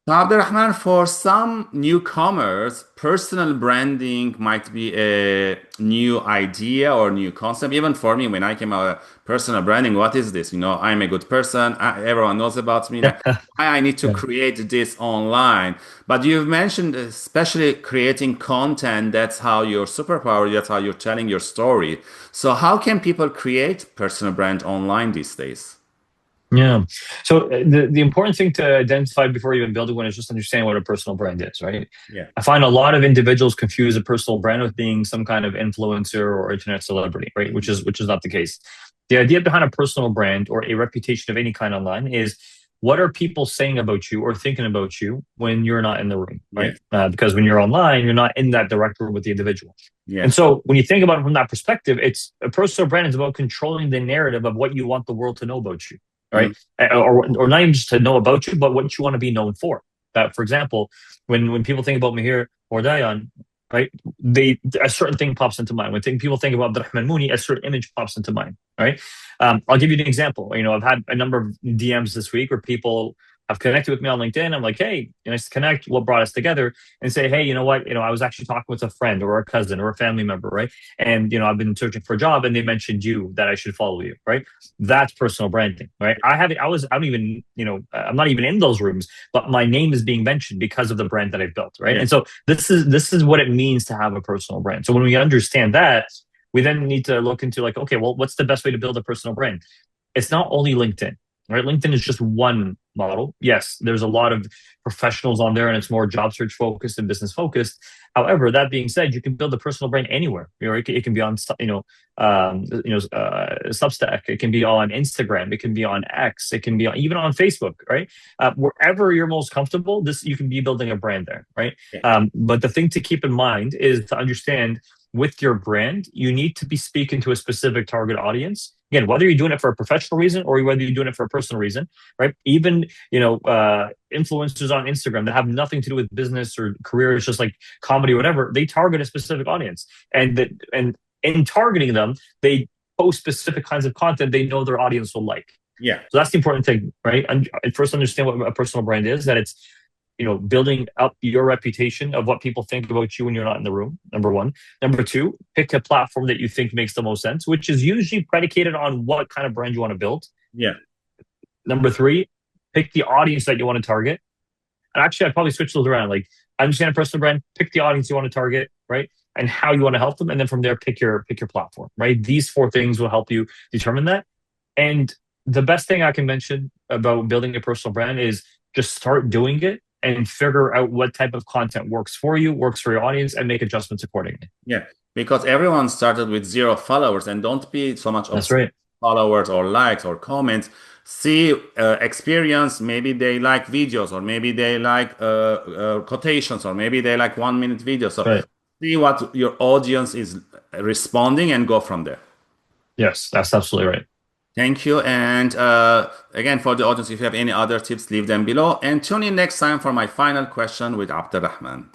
So, Abdurrahman, for some newcomers, personal branding might be a new idea or new concept. Even for me, when I came out, personal branding, what is this? I'm a good person. Everyone knows about me. Like, why I need to Yeah. create this online. But you've mentioned, especially creating content. That's how your superpower. That's how you're telling your story. So, how can people create personal brand online these days? Yeah. So the important thing to identify before you even building one is just understanding what a personal brand is, right? Yeah. I find a lot of individuals confuse a personal brand with being some kind of influencer or internet celebrity, right? Which is not the case. The idea behind a personal brand or a reputation of any kind online is what are people saying about you or thinking about you when you're not in the room, Yeah. right? Because when you're online, you're not in that direct room with the individual. Yeah. And so when you think about it from that perspective, it's a personal brand is about controlling the narrative of what you want the world to know about you, Mm. right? Or not even just to know about you, but what you want to be known for. That, for example, when people think about Mher Mardoyan, right, they a certain thing pops into mind. People think about Abdurrahman Mooney, a certain image pops into mind, right? I'll give you an example. I've had a number of DMs this week where people have connected with me on LinkedIn. I'm like, hey, nice to connect. What brought us together? And say, hey, you know what? I was actually talking with a friend or a cousin or a family member, right? And I've been searching for a job, and they mentioned you that I should follow you, right? That's personal branding, right? I don't even, I'm not even in those rooms, but my name is being mentioned because of the brand that I've built, right? Yeah. And so this is what it means to have a personal brand. So when we understand that, we then need to look into like, okay, well, what's the best way to build a personal brand? It's not only LinkedIn, right? LinkedIn is just one model. Yes, there's a lot of professionals on there and it's more job search focused and business focused. However, that being said, you can build a personal brand anywhere. It can be on, Substack. It can be on Instagram. It can be on X. It can be even on Facebook, right? Wherever you're most comfortable, this you can be building a brand there, right? Yeah. But the thing to keep in mind is to understand with your brand, you need to be speaking to a specific target audience. Again, whether you're doing it for a professional reason or whether you're doing it for a personal reason, right? Even influencers on Instagram that have nothing to do with business or career, it's just like comedy or whatever. They target a specific audience, and in targeting them, they post specific kinds of content they know their audience will like. Yeah. So that's the important thing, right? And first, understand what a personal brand is. That it's building up your reputation of what people think about you when you're not in the room. Number one. Number two, pick a platform that you think makes the most sense, which is usually predicated on what kind of brand you want to build. Yeah. Number three, pick the audience that you want to target. And actually, I'd probably switch those around. Like, understand a personal brand, pick the audience you want to target, right? And how you want to help them, and then from there, pick your platform, right? These four things will help you determine that. And the best thing I can mention about building a personal brand is just start doing it and figure out what type of content works for you, works for your audience, and make adjustments accordingly. Yeah, because everyone started with zero followers, and don't be so much That's obsessed right. with followers or likes or comments. See, experience. Maybe they like videos, or maybe they like quotations, or maybe they like 1 minute videos. So Right. see what your audience is responding and go from there. Yes, that's absolutely right. Thank you. And again, for the audience, if you have any other tips, leave them below. And tune in next time for my final question with Abdurrahman.